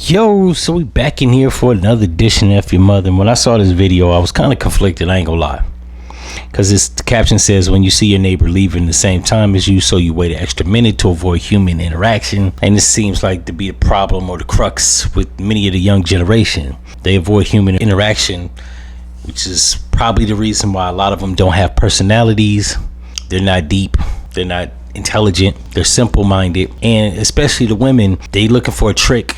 Yo, so we back in here for another edition of F-ya-Motha. And when I saw this video, I was kind of conflicted, I ain't gonna lie. Because the caption says, when you see your neighbor leaving the same time as you, so you wait an extra minute to avoid human interaction. And this seems like to be a problem or the crux with many of the young generation. They avoid human interaction, which is probably the reason why a lot of them don't have personalities. They're not deep. They're not intelligent. They're simple-minded. And especially the women, they looking for a trick.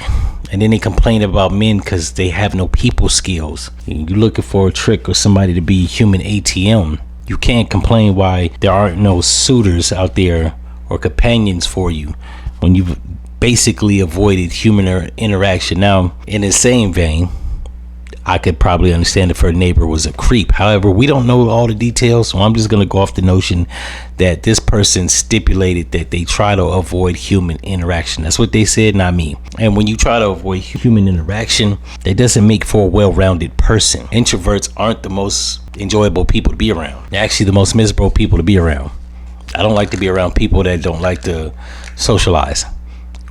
And then they complain about men because they have no people skills. You're looking for a trick or somebody to be human ATM. You can't complain why there aren't no suitors out there or companions for you when you've basically avoided human interaction. Now, in the same vein, I could probably understand if her neighbor was a creep. However, we don't know all the details, so I'm just going to go off the notion that this person stipulated that they try to avoid human interaction. That's what they said, not me. And when you try to avoid human interaction, that doesn't make for a well-rounded person. Introverts aren't the most enjoyable people to be around. They're actually the most miserable people to be around. I don't like to be around people that don't like to socialize.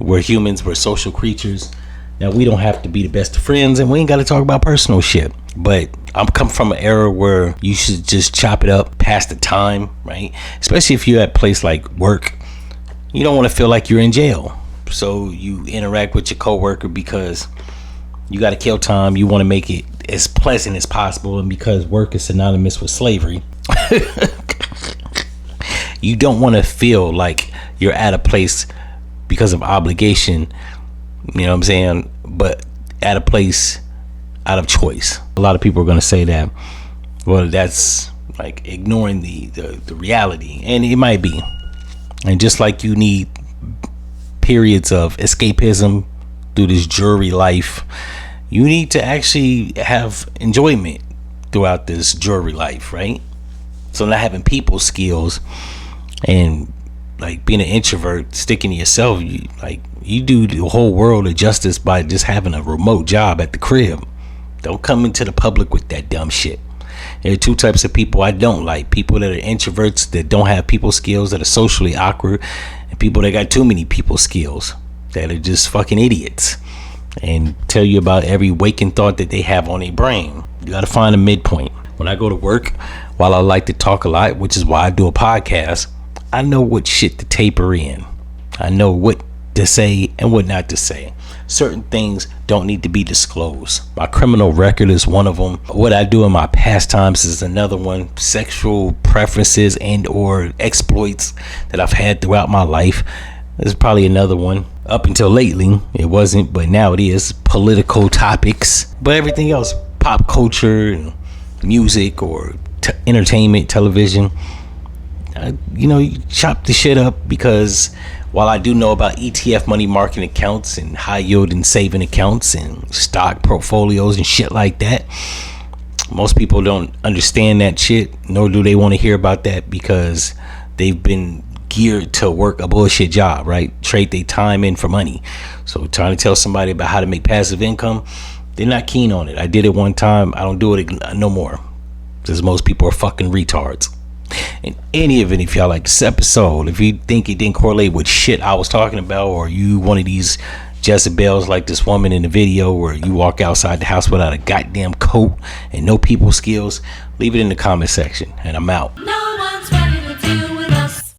We're humans, we're social creatures. Now, we don't have to be the best of friends, and we ain't got to talk about personal shit. But I'm coming from an era where you should just chop it up, pass the time, right? Especially if you're at a place like work. You don't want to feel like you're in jail. So you interact with your coworker because you got to kill time. You want to make it as pleasant as possible. And because work is synonymous with slavery, you don't want to feel like you're at a place because of obligation. You know what I'm saying? But at a place out of choice. A lot of people are going to say that, well, that's like ignoring the reality. And it might be. And just like you need periods of escapism through this jury life, you need to actually have enjoyment throughout this jury life, right? So not having people skills and like being an introvert, sticking to yourself, you do the whole world a justice by just having a remote job at the crib. Don't come into the public with that dumb shit. There are two types of people I don't like. People that are introverts that don't have people skills, that are socially awkward, and people that got too many people skills, that are just fucking idiots and tell you about every waking thought that they have on their brain. You got to find a midpoint. When I go to work, while I like to talk a lot, which is why I do a podcast, I know what shit to taper in. I know what to say and what not to say. Certain things don't need to be disclosed. My criminal record is one of them. What I do in my pastimes is another one. Sexual preferences and or exploits that I've had throughout my life is probably another one. Up until lately, it wasn't, but now it is. Political topics. But everything else, pop culture and music or entertainment, television, you chop the shit up, because while I do know about ETF money market accounts and high yield and saving accounts and stock portfolios and shit like that, most people don't understand that shit, nor do they want to hear about that, because they've been geared to work a bullshit job, right? Trade their time in for money. So trying to tell somebody about how to make passive income, they're not keen on it. I did it one time. I don't do it no more, because most people are fucking retards. In any event, if y'all like this episode, if you think it didn't correlate with shit I was talking about, or you one of these Jezebels like this woman in the video where you walk outside the house without a goddamn coat and no people skills, leave it in the comment section, and I'm out. No.